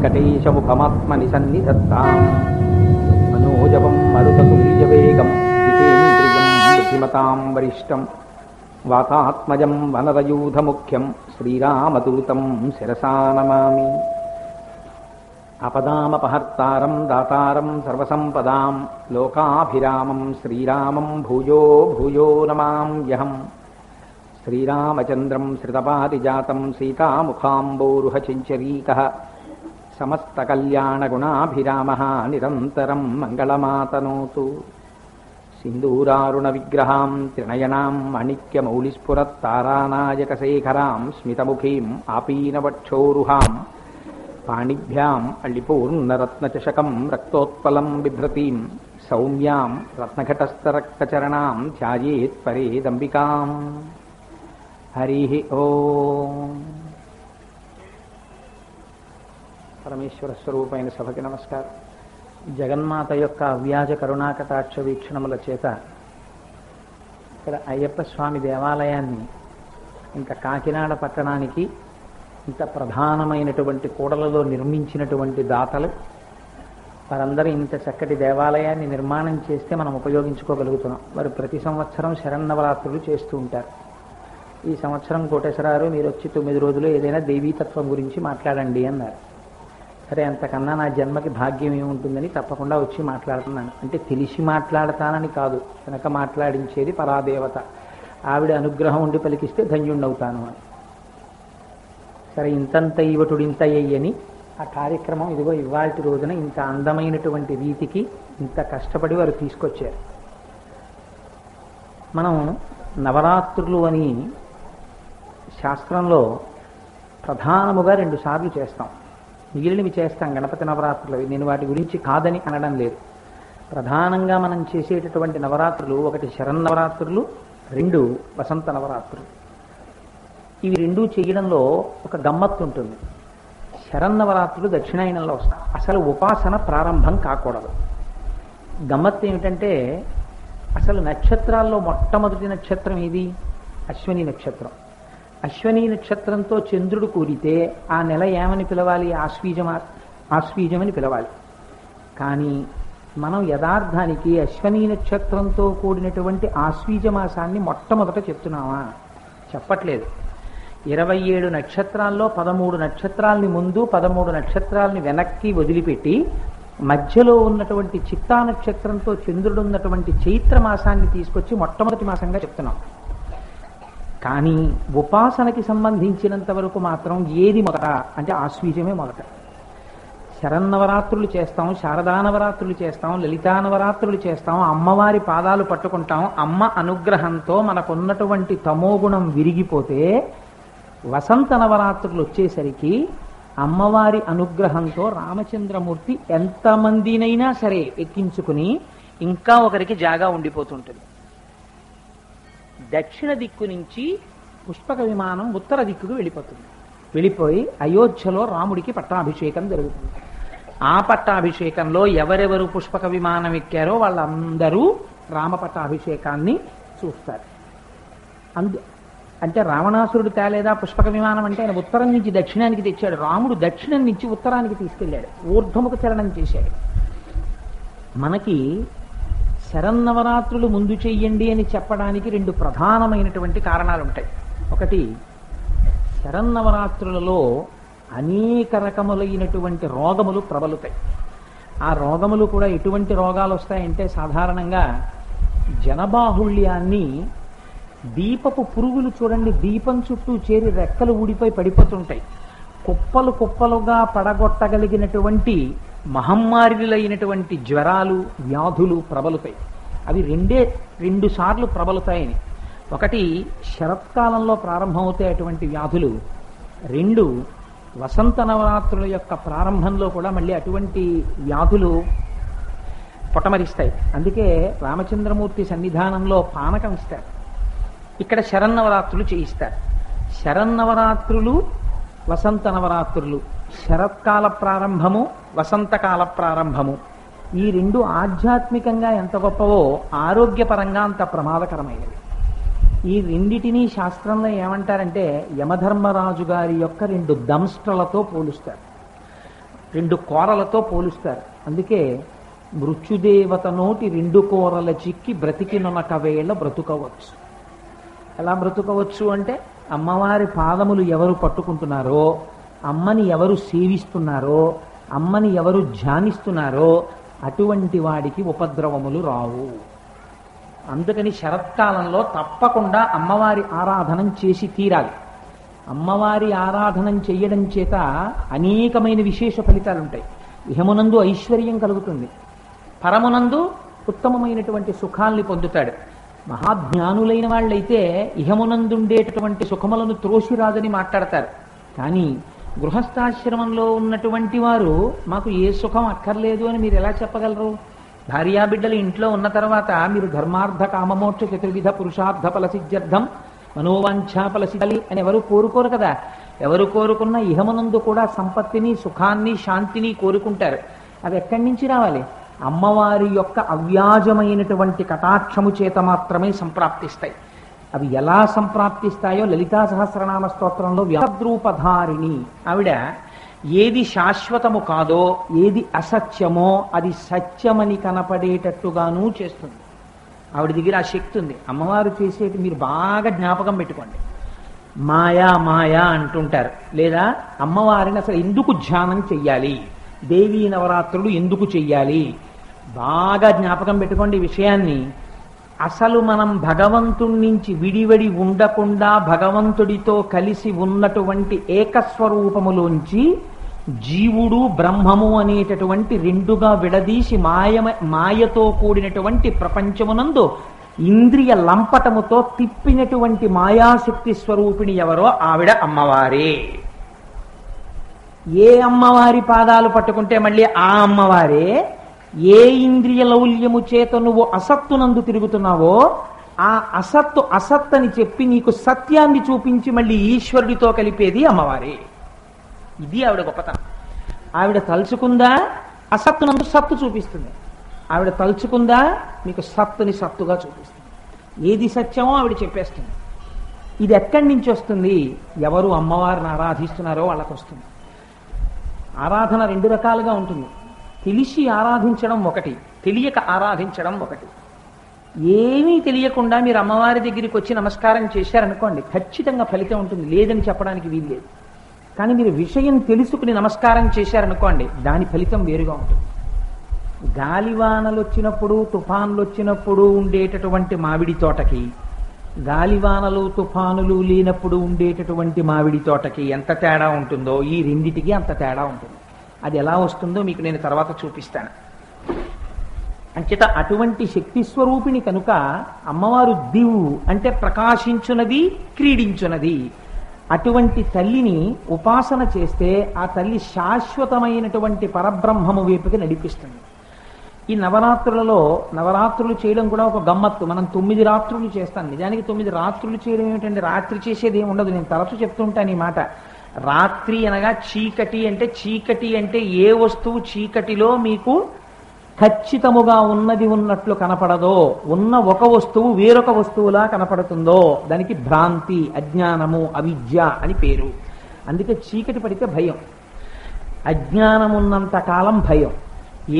వెంకటేశముఖమాత్మని సన్నిధత్తాం మనోజవం మరుతతుల్యవేగం జితేంద్రియం బుద్ధిమతాం వరిష్టం వాతాత్మజం వనరయూధముఖ్యం శ్రీరామదూతం శిరసా నమామి. అపదామపహర్తారం దాతారం సర్వసంపదాం లోకాభిరామం శ్రీరామం భూయో భూయో నమామ్యహం. శ్రీరామచంద్రం శ్రితపారిజాతం సీతాముఖాంబోరుహచించరీకః సమస్తకల్యాణగుణాభిరామः నిరంతరం మంగళమాతనోతు. సింధూరారుణవిగ్రహాం త్రినయనాం మాణిక్యమౌళిస్ఫురత్తారానాయకశేఖరాం స్మితముఖీం ఆపీనవక్షోరుహాం పాణిభ్యాం అళిపూర్ణరత్నచషకం రక్తోత్పలం బిభ్రతీం సౌమ్యాం రత్నఘటస్థరక్తచరణాం ధ్యాయేత్ పరేదంబికాం. హరి ఓం. పరమేశ్వర స్వరూపమైన సభకి నమస్కారం. జగన్మాత యొక్క అవ్యాజ కరుణాకటాక్ష వీక్షణముల చేత ఇక్కడ అయ్యప్ప స్వామి దేవాలయాన్ని ఇంకా కాకినాడ పట్టణానికి ఇంత ప్రధానమైనటువంటి కూడలలో నిర్మించినటువంటి దాతలు వారందరూ ఇంత చక్కటి దేవాలయాన్ని నిర్మాణం చేస్తే మనం ఉపయోగించుకోగలుగుతున్నాం. వారు ప్రతి సంవత్సరం శరన్నవరాత్రులు చేస్తూ ఉంటారు. ఈ సంవత్సరం కోటేశ్వరారు మీరు వచ్చి 9 రోజులు ఏదైనా దేవీతత్వం గురించి మాట్లాడండి అన్నారు. సరే, అంతకన్నా నా జన్మకి భాగ్యం ఏముంటుందని తప్పకుండా వచ్చి మాట్లాడుతున్నాను. అంటే తెలిసి మాట్లాడతానని కాదు, వెనక మాట్లాడించేది పరాదేవత, ఆవిడ అనుగ్రహం ఉండి పలికిస్తే ధన్యుణ్ణవుతాను అని. సరే, ఇంతంత ఇవటుడింత అయ్యని ఆ కార్యక్రమం ఇదిగో ఇవాల్టి రోజున ఇంత అందమైనటువంటి రీతికి ఇంత కష్టపడి వారు తీసుకొచ్చారు. మనం నవరాత్రులు అని శాస్త్రంలో ప్రధానముగా 2 సార్లు చేస్తాం, మిగిలినవి చేస్తాం గణపతి నవరాత్రులు. నేను వాటి గురించి కాదని అనడం లేదు. ప్రధానంగా మనం చేసేటటువంటి నవరాత్రులు 1 శరన్నవరాత్రులు, 2 వసంత నవరాత్రులు. ఇవి 2 చేయడంలో ఒక గమ్మత్తు ఉంటుంది. శరన్నవరాత్రులు దక్షిణాయనంలో వస్తాం, అసలు ఉపాసన ప్రారంభం కాకూడదు. గమ్మత్తు ఏమిటంటే అసలు నక్షత్రాల్లో మొట్టమొదటి నక్షత్రం ఏది? అశ్వని నక్షత్రం. అశ్వని నక్షత్రంతో చంద్రుడు కూడితే ఆ నెల ఏమని పిలవాలి? ఆశ్వీజమని పిలవాలి. కానీ మనం యథార్థానికి అశ్వని నక్షత్రంతో కూడినటువంటి ఆశ్వీజ మాసాన్ని మొట్టమొదట చెప్తున్నామా? చెప్పట్లేదు. 27 నక్షత్రాల్లో 13 నక్షత్రాలని ముందు 13 నక్షత్రాలని వెనక్కి వదిలిపెట్టి మధ్యలో ఉన్నటువంటి చిత్తా నక్షత్రంతో చంద్రుడు ఉన్నటువంటి చైత్ర మాసాన్ని తీసుకొచ్చి మొట్టమొదటి మాసంగా చెప్తున్నాం. కానీ ఉపాసనకి సంబంధించినంత వరకు మాత్రం ఏది మొదట అంటే ఆశ్వీజమే మొదట. శరన్నవరాత్రులు చేస్తాం, శారదా నవరాత్రులు చేస్తాం, లలితా నవరాత్రులు చేస్తాం, అమ్మవారి పాదాలు పట్టుకుంటాం. అమ్మ అనుగ్రహంతో మనకున్నటువంటి తమోగుణం విరిగిపోతే వసంత నవరాత్రులు వచ్చేసరికి అమ్మవారి అనుగ్రహంతో రామచంద్రమూర్తి ఎంతమందినైనా సరే ఎక్కించుకుని ఇంకా ఒకరికి జాగా ఉండిపోతుంటుంది. దక్షిణ దిక్కు నుంచి పుష్పక విమానం ఉత్తర దిక్కుకు వెళ్ళిపోతుంది. వెళ్ళిపోయి అయోధ్యలో రాముడికి పట్టాభిషేకం జరుగుతుంది. ఆ పట్టాభిషేకంలో ఎవరెవరు పుష్పక విమానం ఎక్కారో వాళ్ళందరూ రామ పట్టాభిషేకాన్ని చూస్తారు. అంటే రావణాసురుడు తేలేదా పుష్పక విమానం అంటే? ఆయన ఉత్తరం నుంచి దక్షిణానికి తెచ్చాడు, రాముడు దక్షిణం నుంచి ఉత్తరానికి తీసుకెళ్ళాడు, ఊర్ధ్వముఖ చరణం చేశాడు. మనకి శరన్నవరాత్రులు ముందు చెయ్యండి అని చెప్పడానికి 2 ప్రధానమైనటువంటి కారణాలు ఉంటాయి. ఒకటి, శరన్నవరాత్రులలో అనేక రకములైనటువంటి రోగములు ప్రబలుతాయి. ఆ రోగములు కూడా ఎటువంటి రోగాలు వస్తాయంటే సాధారణంగా జనబాహుళ్యాన్ని, దీపపు పురుగులు చూడండి, దీపం చుట్టూ చేరి రెక్కలు ఊడిపోయి పడిపోతుంటాయి. కుప్పలు కుప్పలుగా పడగొట్టగలిగినటువంటి మహమ్మారిలైనటువంటి జ్వరాలు, వ్యాధులు ప్రబలుతాయి. అవి 2 సార్లు ప్రబలుతాయని. ఒకటి, శరత్కాలంలో ప్రారంభమవుతాయి అటువంటి వ్యాధులు. 2, వసంత నవరాత్రుల యొక్క ప్రారంభంలో కూడా మళ్ళీ అటువంటి వ్యాధులు పొటమరిస్తాయి. అందుకే రామచంద్రమూర్తి సన్నిధానంలో పానకం ఇస్తారు, ఇక్కడ శరన్నవరాత్రులు చేయిస్తారు. శరన్నవరాత్రులు, వసంత నవరాత్రులు, శరత్కాల ప్రారంభము, వసంతకాల ప్రారంభము, ఈ 2 ఆధ్యాత్మికంగా ఎంత గొప్పవో ఆరోగ్యపరంగా అంత ప్రమాదకరమైనవి. ఈ రెండిటినీ శాస్త్రంలో ఏమంటారంటే యమధర్మరాజు గారి యొక్క 2 దంష్ట్రలతో పోలుస్తారు. రెండు కోరలతో పోలుస్తారు. అందుకే మృత్యుదేవత నోటి రెండు కోరల చిక్కి బ్రతికినొనక వేళ బ్రతుకవచ్చు. ఎలా బ్రతుకవచ్చు అంటే అమ్మవారి పాదములు ఎవరు పట్టుకుంటున్నారో, అమ్మని ఎవరు సేవిస్తున్నారో, అమ్మని ఎవరు ధ్యానిస్తున్నారో అటువంటి వాడికి ఉపద్రవములు రావు. అందుకని శరత్కాలంలో తప్పకుండా అమ్మవారి ఆరాధనం చేసి తీరాలి. అమ్మవారి ఆరాధనం చేయడం చేత అనేకమైన విశేష ఫలితాలు ఉంటాయి. ఇహమునందు ఐశ్వర్యం కలుగుతుంది, పరమునందు ఉత్తమమైనటువంటి సుఖాల్ని పొందుతాడు. మహాజ్ఞానులైన వాళ్ళైతే ఇహమునందుండేటటువంటి సుఖములను త్రోసిరాదని మాట్లాడతారు. కానీ గృహస్థాశ్రమంలో ఉన్నటువంటి వారు మాకు ఏ సుఖం అక్కర్లేదు అని మీరు ఎలా చెప్పగలరు? భార్యాబిడ్డలు ఇంట్లో ఉన్న తర్వాత మీరు ధర్మార్థ కామమోక్ష చతుర్విధ పురుషార్థ ఫలసిద్ధ్యర్థం మనోవాంఛా ఫలసిద్ధాలి అని ఎవరు కోరుకోరు కదా. ఎవరు కోరుకున్న ఇహమునందు కూడా సంపత్తిని, సుఖాన్ని, శాంతిని కోరుకుంటారు. అవి ఎక్కడి నుంచి రావాలి? అమ్మవారి యొక్క అవ్యాజమైనటువంటి కటాక్షము చేత మాత్రమే సంప్రాప్తిస్తాయి. అవి ఎలా సంప్రాప్తిస్తాయో లలితా సహస్రనామ స్తోత్రంలో వ్యాద్రూపధారిణి ఆవిడ ఏది శాశ్వతము కాదో, ఏది అసత్యమో అది సత్యమని కనపడేటట్టుగానూ చేస్తుంది. ఆవిడ దగ్గర ఆ శక్తి ఉంది. అమ్మవారు చేసేది మీరు బాగా జ్ఞాపకం పెట్టుకోండి. మాయా మాయా అంటుంటారు, లేదా అమ్మవారిని అసలు ఎందుకు ధ్యానం చెయ్యాలి, దేవీ నవరాత్రులు ఎందుకు చెయ్యాలి, బాగా జ్ఞాపకం పెట్టుకోండి ఈ విషయాన్ని. అసలు మనం భగవంతుడి నుంచి విడివడి ఉండకుండా భగవంతుడితో కలిసి ఉన్నటువంటి ఏకస్వరూపములోంచి జీవుడు బ్రహ్మము అనేటటువంటి రెండుగా విడదీసి మాయతో కూడినటువంటి ప్రపంచమునందు ఇంద్రియ లంపటముతో తిప్పినటువంటి మాయాశక్తి స్వరూపిణి ఎవరో ఆవిడ అమ్మవారే. ఏ అమ్మవారి పాదాలు పట్టుకుంటే మళ్ళీ ఆ అమ్మవారే. ఏ ఇంద్రియ లౌల్యము చేత నువ్వు అసత్తునందు తిరుగుతున్నావో ఆ అసత్తు అసత్తని చెప్పి నీకు సత్యాన్ని చూపించి మళ్ళీ ఈశ్వరుడితో కలిపేది అమ్మవారే. ఇది ఆవిడ గొప్పతనం. ఆవిడ తలుచుకుందా అసత్తునందు సత్తు చూపిస్తుంది, ఆవిడ తలుచుకుందా మీకు సత్తుని సత్తుగా చూపిస్తుంది. ఏది సత్యమో ఆవిడ చెప్పేస్తుంది. ఇది ఎక్కడి నుంచి వస్తుంది? ఎవరు అమ్మవారిని ఆరాధిస్తున్నారో వాళ్ళకు వస్తుంది. ఆరాధన రెండు రకాలుగా ఉంటుంది. తెలిసి ఆరాధించడం ఒకటి, తెలియక ఆరాధించడం ఒకటి. ఏమీ తెలియకుండా మీరు అమ్మవారి దగ్గరికి వచ్చి నమస్కారం చేశారనుకోండి, ఖచ్చితంగా ఫలితం ఉంటుంది, లేదని చెప్పడానికి వీల్లేదు. కానీ మీరు విషయం తెలుసుకుని నమస్కారం చేశారనుకోండి, దాని ఫలితం వేరుగా ఉంటుంది. గాలివానలు వచ్చినప్పుడు, తుఫాన్లు వచ్చినప్పుడు ఉండేటటువంటి మామిడి తోటకి, గాలివానలు తుఫానులు లేనప్పుడు ఉండేటటువంటి మామిడి తోటకి ఎంత తేడా ఉంటుందో ఈ రెండిటికి అంత తేడా ఉంటుంది. అది ఎలా వస్తుందో మీకు నేను తర్వాత చూపిస్తాను. అంచేత అటువంటి శక్తి స్వరూపిణి కనుక అమ్మవారు దివు అంటే ప్రకాశించున్నది, క్రీడించున్నది. అటువంటి తల్లిని ఉపాసన చేస్తే ఆ తల్లి శాశ్వతమైనటువంటి పరబ్రహ్మము వైపుకి నడిపిస్తుంది. ఈ నవరాత్రులు చేయడం కూడా ఒక గమ్మత్తు. మనం 9 రాత్రులు చేస్తాం. నిజానికి 9 రాత్రులు చేయడం ఏమిటండి? రాత్రి చేసేది ఏమి ఉండదు. నేను తరచు చెప్తుంటాను ఈ మాట. రాత్రి అనగా చీకటి అంటే ఏ వస్తువు చీకటిలో మీకు ఖచ్చితముగా ఉన్నది ఉన్నట్లు కనపడదో, ఉన్న ఒక వస్తువు వేరొక వస్తువులా కనపడుతుందో దానికి భ్రాంతి, అజ్ఞానము, అవిద్య అని పేరు. అందుకే చీకటి పడితే భయం, అజ్ఞానమున్నంత కాలం భయం.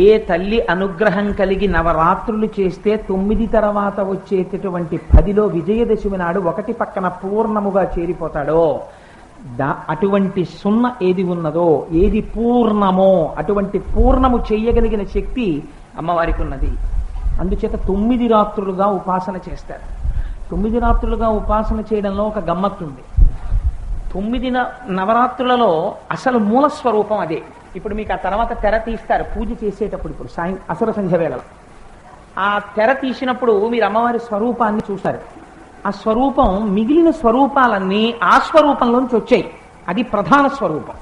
ఏ తల్లి అనుగ్రహం కలిగి నవరాత్రులు చేస్తే 9 తర్వాత వచ్చేటటువంటి 10లో విజయదశమి నాడు 1 పక్కన పూర్ణముగా చేరిపోతాడో, అటువంటి సున్న ఏది ఉన్నదో, ఏది పూర్ణమో అటువంటి పూర్ణము చెయ్యగలిగిన శక్తి అమ్మవారికి ఉన్నది. అందుచేత 9 రాత్రులుగా ఉపాసన చేస్తారు. 9 రాత్రులుగా ఉపాసన చేయడంలో ఒక గమ్మత్తు ఉంది. 9 నవరాత్రులలో అసలు మూల స్వరూపం అదే. ఇప్పుడు మీకు ఆ తర్వాత తెర తీస్తారు పూజ చేసేటప్పుడు. ఇప్పుడు అసర సంధ్య వేళలో ఆ తెర తీసినప్పుడు మీరు అమ్మవారి స్వరూపాన్ని చూస్తారు. ఆ స్వరూపం మిగిలిన స్వరూపాలన్నీ ఆ స్వరూపంలోంచి వచ్చాయి. అది ప్రధాన స్వరూపం.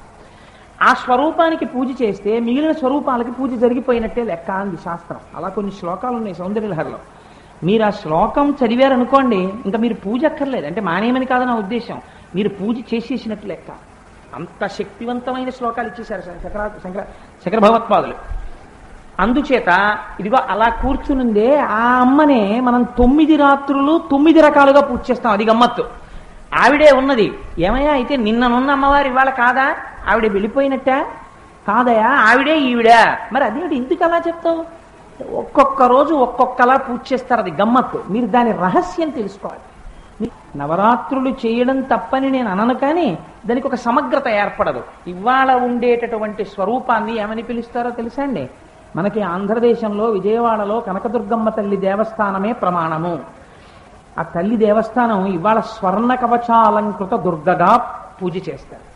ఆ స్వరూపానికి పూజ చేస్తే మిగిలిన స్వరూపాలకి పూజ జరిగిపోయినట్టే లెక్క అంది శాస్త్రం. అలా కొన్ని శ్లోకాలు ఉన్నాయి సౌందర్యలహరిలో. మీరు ఆ శ్లోకం చదివారనుకోండి, ఇంకా మీరు పూజ అక్కర్లేదు. అంటే మానేమని కాదు నా ఉద్దేశం, మీరు పూజ చేసేసినట్టు లెక్క. అంత శక్తివంతమైన శ్లోకాలు ఇచ్చేశారు శంకర భగవత్పాదులు. అందుచేత ఇదిగో అలా కూర్చునుందే ఆ అమ్మనే మనం 9 రాత్రులు 9 రకాలుగా పూజ చేస్తాం. అది గమ్మత్తు. ఆవిడే ఉన్నది. ఏమయ్యా అయితే నిన్ననున్న అమ్మవారు ఇవాళ కాదా? ఆవిడ వెళ్ళిపోయినట్ట? కాదయా ఆవిడే ఈవిడా. మరి అదేమిటి ఎందుకు అలా చెప్తావు? ఒక్కొక్క రోజు ఒక్కొక్కలా పూజ చేస్తారు, అది గమ్మత్తు. మీరు దాని రహస్యం తెలుసుకోవాలి. నవరాత్రులు చేయడం తప్పని నేను అనను, కానీ దానికి ఒక సమగ్రత ఏర్పడదు. ఇవాళ ఉండేటటువంటి స్వరూపాన్ని ఏమని పిలుస్తారో తెలుసా అండి? మనకి ఆంధ్రదేశంలో విజయవాడలో కనకదుర్గమ్మ తల్లి దేవస్థానమే ప్రమాణము. ఆ తల్లి దేవస్థానం ఇవాళ స్వర్ణ కవచాలంకృత దుర్గగా పూజ చేస్తారు.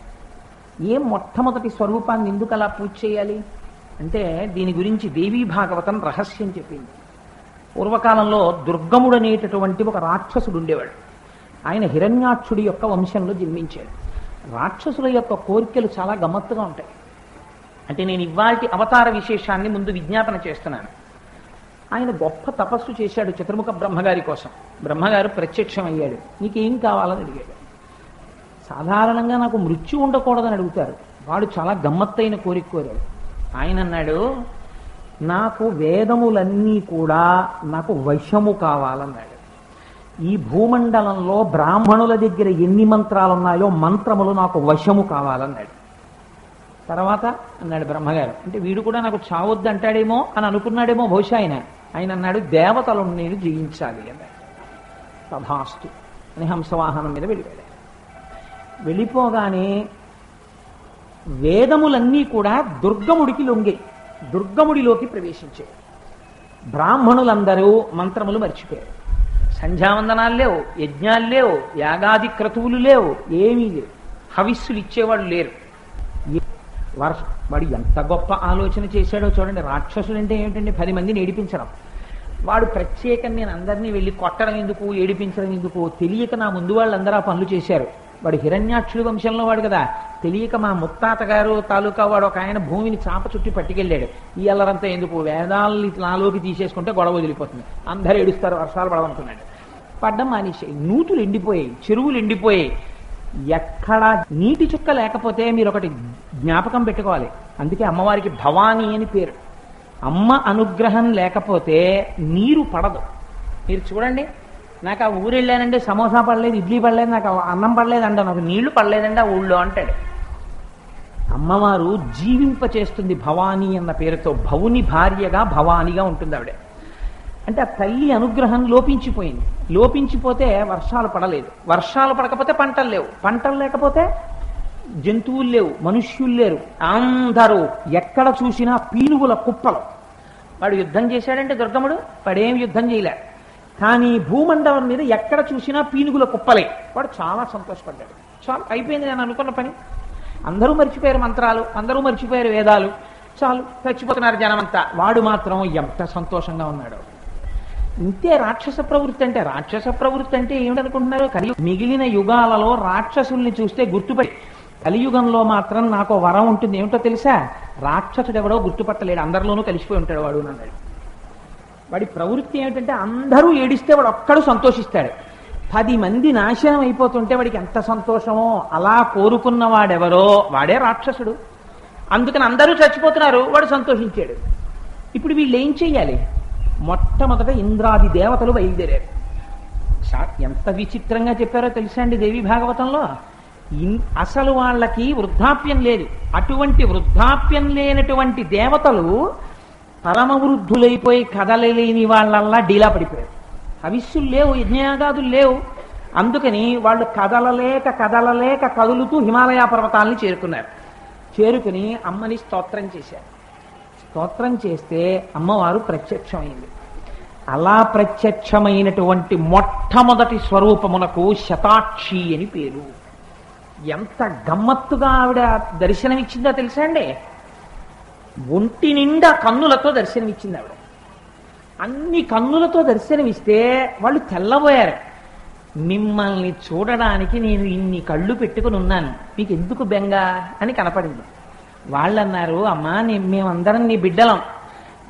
ఏం మొట్టమొదటి స్వరూపాన్ని ఎందుకు అలా పూజ చేయాలి అంటే దీని గురించి దేవీ భాగవతం రహస్యం చెప్పింది. పూర్వకాలంలో దుర్గముడు అనేటటువంటి ఒక రాక్షసుడు ఉండేవాడు. ఆయన హిరణ్యాక్షుడి యొక్క వంశంలో జన్మించాడు. రాక్షసుల యొక్క కోరికలు చాలా గమ్మత్తుగా ఉంటాయి. అంటే నేను ఇవాల్టి అవతార విశేషాన్ని ముందు విజ్ఞాపన చేస్తున్నాను. ఆయన గొప్ప తపస్సు చేశాడు చతుర్ముఖ బ్రహ్మగారి కోసం. బ్రహ్మగారు ప్రత్యక్షం అయ్యాడు. నీకేం కావాలని అడిగాడు. సాధారణంగా నాకు మృత్యు ఉండకూడదని అడుగుతారు. వాడు చాలా గమ్మత్తైన కోరిక కోరాడు. ఆయన అన్నాడు, నాకు వేదములన్నీ కూడా నాకు వశము కావాలన్నాడు. ఈ భూమండలంలో బ్రాహ్మణుల దగ్గర ఎన్ని మంత్రాలు ఉన్నాయో మంత్రములు నాకు వశము కావాలన్నాడు. తర్వాత అన్నాడు బ్రహ్మగారు, అంటే వీడు కూడా నాకు చావొద్దు అంటాడేమో అని అనుకున్నాడేమో బహుశా ఆయన అన్నాడు, దేవతలను నేను జయించాలి అన్నాడు. తథాస్తు అని హంసవాహనం మీద వెళ్ళిపోయాడు. వెళ్ళిపోగానే వేదములన్నీ కూడా దుర్గముడికి లొంగాయి, దుర్గముడిలోకి ప్రవేశించాయి. బ్రాహ్మణులందరూ మంత్రములు మర్చిపోయారు. సంధ్యావందనాలు లేవు, యజ్ఞాలు లేవు, యాగాది క్రతువులు లేవు, ఏమీ లేవు. హవిస్సులు ఇచ్చేవాళ్ళు లేరు. వాడు ఎంత గొప్ప ఆలోచన చేశాడో చూడండి. రాక్షసుడు అంటే ఏమిటండి? 10 మందిని ఏడిపించడం. వాడు ప్రత్యేకంగా నేను అందరినీ వెళ్ళి కొట్టడం ఎందుకు, ఏడిపించడం ఎందుకు, తెలియక నా ముందు వాళ్ళందరూ ఆ పనులు చేశారు. వాడు హిరణ్యాక్షుడి వంశంలో వాడు కదా, తెలియక మా ముత్తాత గారు తాలూకా వాడు ఒక ఆయన భూమిని చాప చుట్టి పట్టుకెళ్ళాడు. ఈ అల్లరంతా ఎందుకు, వేదాలని నాలోకి తీసేసుకుంటే గొడవ వదిలిపోతుంది, అందరూ ఏడుస్తారు, వర్షాలు పడవనుకున్నాడు. పడ్డం మానేసాయి. నూతులు ఎండిపోయాయి, చెరువులు ఎండిపోయాయి. ఎక్కడ నీటి చుక్క లేకపోతే మీరు ఒకటి జ్ఞాపకం పెట్టుకోవాలి. అందుకే అమ్మవారికి భవానీ అని పేరు. అమ్మ అనుగ్రహం లేకపోతే నీరు పడదు. మీరు చూడండి, నాకు ఆ ఊరు వెళ్ళానంటే సమోసా పడలేదు, ఇడ్లీ పడలేదు, నాకు అన్నం పడలేదు అంట, నాకు నీళ్లు పడలేదండి ఆ ఊళ్ళో అంటాడు. అమ్మవారు జీవింపచేస్తుంది భవానీ అన్న పేరుతో. భవుని భార్యగా భవానీగా ఉంటుంది ఆవిడ. అంటే ఆ తల్లి అనుగ్రహం లోపించిపోయింది. లోపించిపోతే వర్షాలు పడలేదు, వర్షాలు పడకపోతే పంటలు లేవు, పంటలు లేకపోతే జంతువులు లేవు, మనుష్యులు లేరు. అందరూ ఎక్కడ చూసినా పీనుగుల కుప్పలు. వాడు యుద్ధం చేశాడంటే దుర్గముడు, వాడేం యుద్ధం చేయలే, కానీ భూమండలం మీద ఎక్కడ చూసినా పీనుగుల కుప్పలే. వాడు చాలా సంతోషపడ్డాడు. చాలు, అయిపోయింది నేను అనుకున్న పని. అందరూ మర్చిపోయారు మంత్రాలు, అందరూ మర్చిపోయారు వేదాలు, చాలు చచ్చిపోతున్నారు జనమంతా. వాడు మాత్రం ఎంత సంతోషంగా ఉన్నాడు. ఇంతే రాక్షస ప్రవృత్తి అంటే. రాక్షస ప్రవృత్తి అంటే ఏమిటనుకుంటున్నారు? మిగిలిన యుగాలలో రాక్షసుల్ని చూస్తే గుర్తుపడి, కలియుగంలో మాత్రం నాకు వరం ఉంటుంది. ఏమిటో తెలుసా? రాక్షసుడు ఎవడో గుర్తుపట్టలేడు, అందరిలోనూ కలిసిపోయి ఉంటాడు వాడు అన్నాడు. వాడి ప్రవృత్తి ఏమిటంటే అందరూ ఏడిస్తే వాడు ఒక్కడు సంతోషిస్తాడు. 10 మంది నాశనం అయిపోతుంటే వాడికి ఎంత సంతోషమో. అలా కోరుకున్న వాడెవరో వాడే రాక్షసుడు. అందుకని అందరూ చచ్చిపోతున్నారు, వాడు సంతోషించాడు. ఇప్పుడు వీళ్ళు ఏం చెయ్యాలి? మొట్టమొదట ఇంద్రాది దేవతలు బయలుదేరారు. ఎంత విచిత్రంగా చెప్పారో తెలుసా అండి దేవి భాగవతంలో. అసలు వాళ్ళకి వృద్ధాప్యం లేదు. అటువంటి వృద్ధాప్యం లేనటువంటి దేవతలు పరమ వృద్ధులైపోయి కదలలేని వాళ్ళల్లా డీలా పడిపోయారు. హవిస్సులు లేవు, యజ్ఞయాగాదులు లేవు. అందుకని వాళ్ళు కదలలేక కదులుతూ హిమాలయ పర్వతాలని చేరుకున్నారు. చేరుకుని అమ్మని స్తోత్రం చేశారు. స్తోత్రం చేస్తే అమ్మవారు ప్రత్యక్షమైంది. అలా ప్రత్యక్షమైనటువంటి మొట్టమొదటి స్వరూపమునకు శతాక్షి అని పేరు. ఎంత గమ్మత్తుగా ఆవిడ దర్శనమిచ్చిందో తెలుసా అండి? ఒంటి నిండా కన్నులతో దర్శనమిచ్చింది ఆవిడ. అన్ని కన్నులతో దర్శనమిస్తే వాళ్ళు తెల్లబోయారు. మిమ్మల్ని చూడడానికి నేను ఇన్ని కళ్ళు పెట్టుకుని ఉన్నాను, మీకు ఎందుకు బెంగ అని కనపడింది. వాళ్ళన్నారు, అమ్మా మేమందరం నీ బిడ్డలం,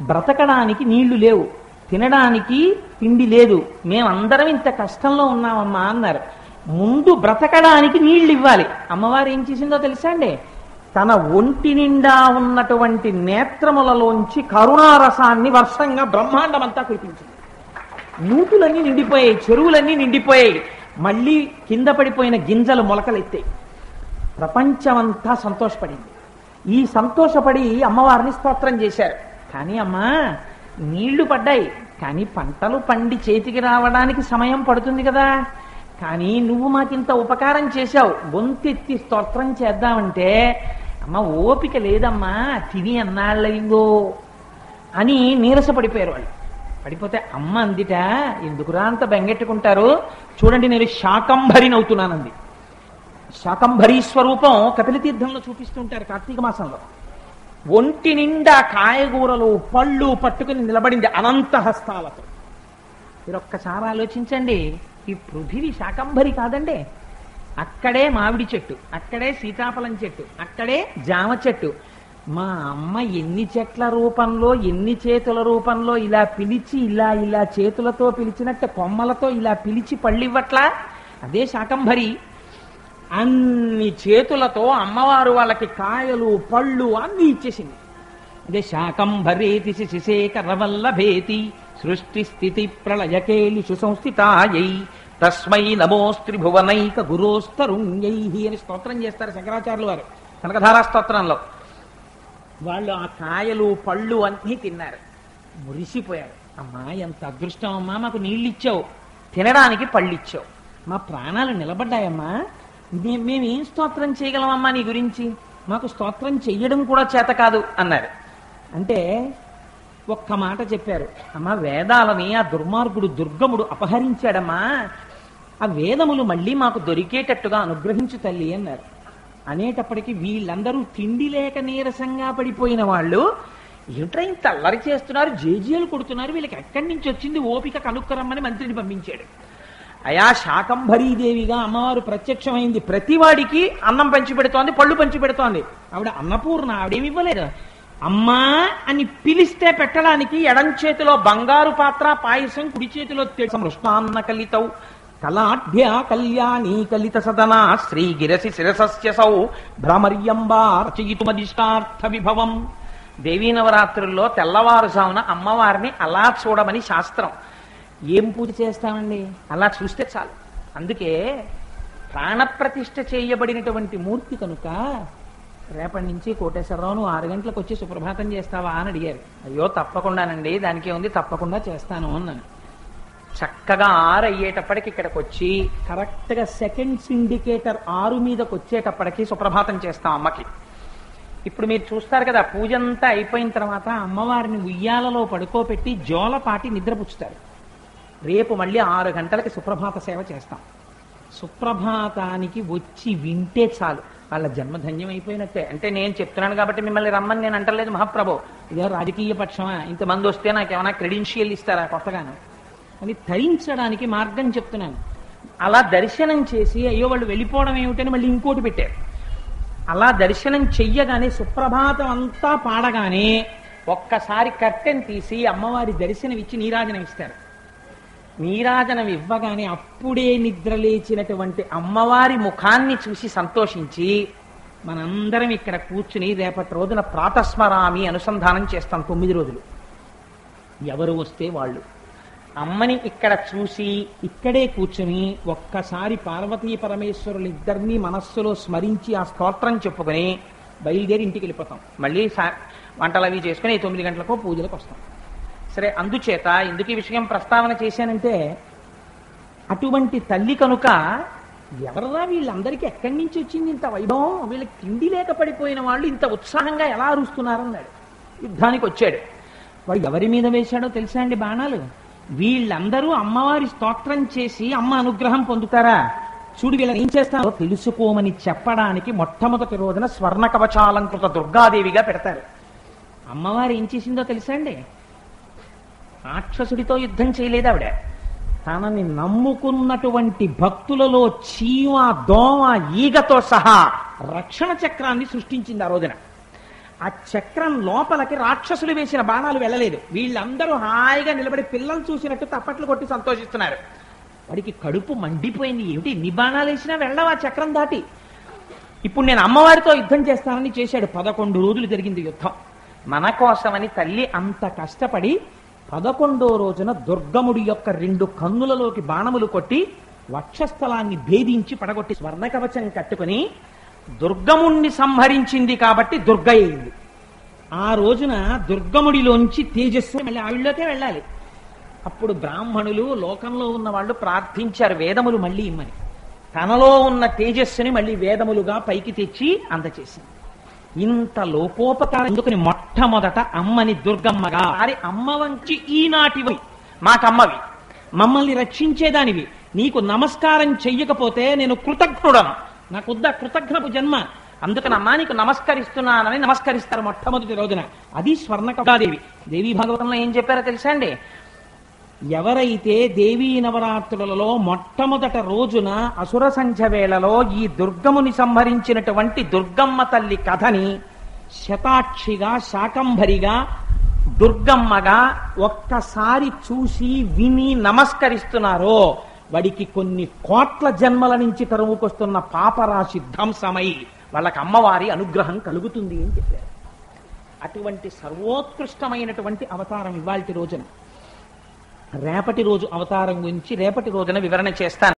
బ్రతకడానికి నీళ్లు లేవు, తినడానికి తిండి లేదు, మేమందరం ఇంత కష్టంలో ఉన్నామమ్మా అన్నారు. ముందు బ్రతకడానికి నీళ్లు ఇవ్వాలి. అమ్మవారు ఏం చేసిందో తెలుసా అండి? తన ఒంటి నిండా ఉన్నటువంటి నేత్రములలోంచి కరుణారసాన్ని వర్షంగా బ్రహ్మాండమంతా కురిపించింది. నూతులన్నీ నిండిపోయాయి, చెరువులన్నీ నిండిపోయాయి. మళ్ళీ కింద పడిపోయిన గింజలు మొలకలెత్తాయి. ప్రపంచమంతా సంతోషపడింది. ఈ సంతోషపడి అమ్మవారిని స్తోత్రం చేశారు. కానీ అమ్మా నీళ్లు పడ్డాయి, కానీ పంటలు పండి చేతికి రావడానికి సమయం పడుతుంది కదా, కానీ నువ్వు మాకింత ఉపకారం చేశావు, గొంతెత్తి స్తోత్రం చేద్దామంటే అమ్మ ఓపిక లేదమ్మా, తిని అన్నాళ్ళయిందో అని నీరసపడిపోయారు వాళ్ళు. పడిపోతే అమ్మ అందిట, ఎందుకురా అంత బెంగెట్టుకుంటారు, చూడండి నేను శాకంభరినవుతున్నానంది. శాకంభరీ స్వరూపం కపిలతీర్థంలో చూపిస్తుంటారు కార్తీక మాసంలో. ఒంటి నిండా కాయగూరలు పళ్ళు పట్టుకుని నిలబడింది అనంత హస్తాలతో. మీరు ఒక్కసారి ఆలోచించండి, ఈ పృథివీ శాకంభరి కాదండి. అక్కడే మామిడి చెట్టు, అక్కడే సీతాఫలం చెట్టు, అక్కడే జామ చెట్టు. మా అమ్మ ఎన్ని చెట్ల రూపంలో ఎన్ని చేతుల రూపంలో ఇలా పిలిచి ఇలా ఇలా చేతులతో పిలిచినట్టు కొమ్మలతో ఇలా పిలిచి పళ్ళివ్వట్లా, అదే శాకంభరి. అన్ని చేతులతో అమ్మవారు వాళ్ళకి కాయలు పళ్ళు అన్ని ఇచ్చేసింది. అదే శాకంభరేతి శిశేఖరవల్లభేతి సృష్టి స్థితి ప్రళయకేలిషు సంస్థితాయై తస్మై నమోస్త్రిభువనైక గురోస్తరుణ్యై అని స్తోత్రం చేస్తారు శంకరాచార్యులు వారు కనకధారా స్తోత్రంలో. వాళ్ళు ఆ కాయలు పళ్ళు అన్నీ తిన్నారు, మురిసిపోయారు. అమ్మా ఎంత అదృష్టం అమ్మా, మాకు నీళ్ళు ఇచ్చావు, తినడానికి పళ్ళు ఇచ్చావు, మా ప్రాణాలు నిలబడ్డాయమ్మా, మేమేం స్తోత్రం చేయగలమమ్మా నీ గురించి, మాకు స్తోత్రం చెయ్యడం కూడా చేత కాదు అన్నారు. అంటే ఒక్క మాట చెప్పారు, అమ్మా వేదాలని ఆ దుర్మార్గుడు దుర్గముడు అపహరించాడమ్మా, ఆ వేదములు మళ్ళీ మాకు దొరికేటట్టుగా అనుగ్రహించు తల్లి అన్నారు. అనేటప్పటికీ వీళ్ళందరూ తిండి లేక నీరసంగా పడిపోయిన వాళ్ళు ఏమిట్రా ఇంత అల్లరి చేస్తున్నారు, జేజేలు కొడుతున్నారు, వీళ్ళకి ఎక్కడి నుంచి వచ్చింది ఓపిక కనుక్కరమ్మని మంత్రిని పంపించాడు. అయా శాకంభరీదేవిగా అమ్మవారు ప్రత్యక్షమైంది, ప్రతివాడికి అన్నం పంచిపెడుతోంది, పళ్ళు పంచిపెడుతోంది. ఆవిడ అన్నపూర్ణ, ఆవిడేమి ఇవ్వలేదు. అమ్మా అని పిలిస్తే పెట్టడానికి ఎడం చేతిలో బంగారు పాత్ర పాయసం, కుడి చేతిలో మృష్టాన్న కలితౌ కలాఢ్య కళ్యాణి కలిత సదనా శ్రీగిరసి శిరసస్యసౌ భ్రమర్యంబా రచయితుమదిష్టార్థ విభవం. దేవీ నవరాత్రుల్లో తెల్లవారుజామున అమ్మవారిని అలా చూడమని శాస్త్రం. ఏం పూజ చేస్తామండి, అలా చూస్తే చాలు. అందుకే ప్రాణప్రతిష్ఠ చేయబడినటువంటి మూర్తి కనుక రేపటి నుంచి కోటేశ్వరరావు 6 గంటలకు వచ్చి సుప్రభాతం చేస్తావా అని అడిగారు. అయ్యో తప్పకుండానండి, దానికే ఉంది, తప్పకుండా చేస్తాను అన్నాను. చక్కగా 6 అయ్యేటప్పటికి ఇక్కడికి వచ్చి కరెక్ట్గా సెకండ్స్ ఇండికేటర్ 6 మీదకి వచ్చేటప్పటికి సుప్రభాతం చేస్తాం అమ్మకి. ఇప్పుడు మీరు చూస్తారు కదా, పూజ అంతా అయిపోయిన తర్వాత అమ్మవారిని ఉయ్యాలలో పడుకోబెట్టి జోలపాటి నిద్రపుచ్చుతారు. రేపు మళ్ళీ 6 గంటలకి సుప్రభాత సేవ చేస్తాం. సుప్రభాతానికి వచ్చి వింటే చాలు, వాళ్ళ జన్మధన్యం అయిపోయినట్టే. అంటే నేను చెప్తున్నాను కాబట్టి మిమ్మల్ని రమ్మని నేను అంటలేదు మహాప్రభు, ఇదే రాజకీయ పక్షమా, ఇంతమంది వస్తే నాకేమైనా క్రెడెన్షియల్ ఇస్తారా కొత్తగాను అని తరించడానికి మార్గం చెప్తున్నాను. అలా దర్శనం చేసి అయ్యో వాళ్ళు వెళ్ళిపోవడం ఏమిటని మళ్ళీ ఇంకోటి పెట్టారు. అలా దర్శనం చెయ్యగానే సుప్రభాతం అంతా పాడగానే ఒక్కసారి కర్టెన్ తీసి అమ్మవారి దర్శనం ఇచ్చి నీరాజనం ఇస్తారు. నీరాజనం ఇవ్వగానే అప్పుడే నిద్రలేచినటువంటి అమ్మవారి ముఖాన్ని చూసి సంతోషించి మనందరం ఇక్కడ కూర్చుని రేపటి రోజున ప్రాతస్మరామి అనుసంధానం చేస్తాం 9 రోజులు. ఎవరు వస్తే వాళ్ళు అమ్మని ఇక్కడ చూసి ఇక్కడే కూర్చుని ఒక్కసారి పార్వతీ పరమేశ్వరులు ఇద్దరినీ మనస్సులో స్మరించి ఆ స్తోత్రం చెప్పుకొని బయలుదేరి ఇంటికి వెళ్ళిపోతాం. మళ్ళీ వంటలు అవి చేసుకుని 9 గంటలకో పూజలకు వస్తాం. సరే, అందుచేత ఎందుకు ఈ విషయం ప్రస్తావన చేశానంటే అటువంటి తల్లి కనుక ఎవరదా వీళ్ళందరికీ ఎక్కడి నుంచి వచ్చింది ఇంత వైభవం, వీళ్ళకి తిండి లేక పడిపోయిన వాళ్ళు ఇంత ఉత్సాహంగా ఎలా అరుస్తున్నారన్నాడు. యుద్ధానికి వచ్చాడు. వాడు ఎవరి మీద వేశాడో తెలుసా అండి బాణాలు? వీళ్ళందరూ అమ్మవారి స్తోత్రం చేసి అమ్మ అనుగ్రహం పొందుతారా, చూడు వీళ్ళని ఏం చేస్తారో తెలుసుకోమని చెప్పడానికి మొట్టమొదటి రోజున స్వర్ణ కవచాలంకృత దుర్గాదేవిగా పెడతారు. అమ్మవారు ఏం చేసిందో తెలుసా అండి? రాక్షసుడితో యుద్ధం చేయలేదు ఆవిడ. తనని నమ్ముకున్నటువంటి భక్తులలో చీమ దోమ ఈగతో సహా రక్షణ చక్రాన్ని సృష్టించింది ఆ రోజున. ఆ చక్రం లోపలికి రాక్షసులు వేసిన బాణాలు వెళ్ళలేదు. వీళ్ళందరూ హాయిగా నిలబడి పిల్లలు చూసినట్టు తప్పట్లు కొట్టి సంతోషిస్తున్నారు. వాడికి కడుపు మండిపోయింది, ఏమిటి ఇన్ని బాణాలు వేసినా వెళ్ళవా చక్రం దాటి. ఇప్పుడు నేను అమ్మవారితో యుద్ధం చేస్తానని చేశాడు. 11 రోజులు జరిగింది యుద్ధం. మన కోసమని తల్లి అంత కష్టపడి 11వ రోజున దుర్గముడి యొక్క 2 కన్నులలోకి బాణములు కొట్టి వక్షస్థలాన్ని భేదించి పడగొట్టి స్వర్ణ కవచం కట్టుకుని దుర్గముణ్ణి సంహరించింది కాబట్టి దుర్గ అయింది. ఆ రోజున దుర్గముడిలోంచి తేజస్సు మళ్ళీ ఆవిడలోకే వెళ్ళాలి. అప్పుడు బ్రాహ్మణులు లోకంలో ఉన్న వాళ్ళు ప్రార్థించారు వేదములు మళ్ళీ ఇమ్మని. తనలో ఉన్న తేజస్సుని మళ్ళీ వేదములుగా పైకి తెచ్చి అందచేసింది. ఇంత లోకోపకారం ఎందుకని మొట్టమొదట అమ్మని దుర్గమ్మగా అమ్మ వంచి ఈనాటివి మాకమ్మవి, మమ్మల్ని రక్షించేదానివి, నీకు నమస్కారం చెయ్యకపోతే నేను కృతజ్ఞుడను, నాకొద్ద కృతజ్ఞపు జన్మ, అందుకనమ్మా నీకు నమస్కరిస్తున్నానని నమస్కరిస్తారు మొట్టమొదటి రోజున. అది స్వర్ణకళాదేవి. దేవీ భాగవతంలో ఏం చెప్పారో తెలుసా అండి? ఎవరైతే దేవీ నవరాత్రులలో మొట్టమొదట రోజున అసుర సంధ్య వేళలో ఈ దుర్గముని సంహరించినటువంటి దుర్గమ్మ తల్లి కథని శతాక్షిగా శాకంభరిగా దుర్గమ్మగా ఒక్కసారి చూసి విని నమస్కరిస్తున్నారో వాడికి కొన్ని కోట్ల జన్మల నుంచి తరుముకొస్తున్న పాపరాశి ధ్వంసమై వాళ్ళకి అమ్మవారి అనుగ్రహం కలుగుతుంది అని చెప్పారు. అటువంటి సర్వోత్కృష్టమైనటువంటి అవతారం ఇవాల్టి రోజున. రేపటి రోజు అవతారం గురించి రేపటి రోజున వివరణ చేస్తాను.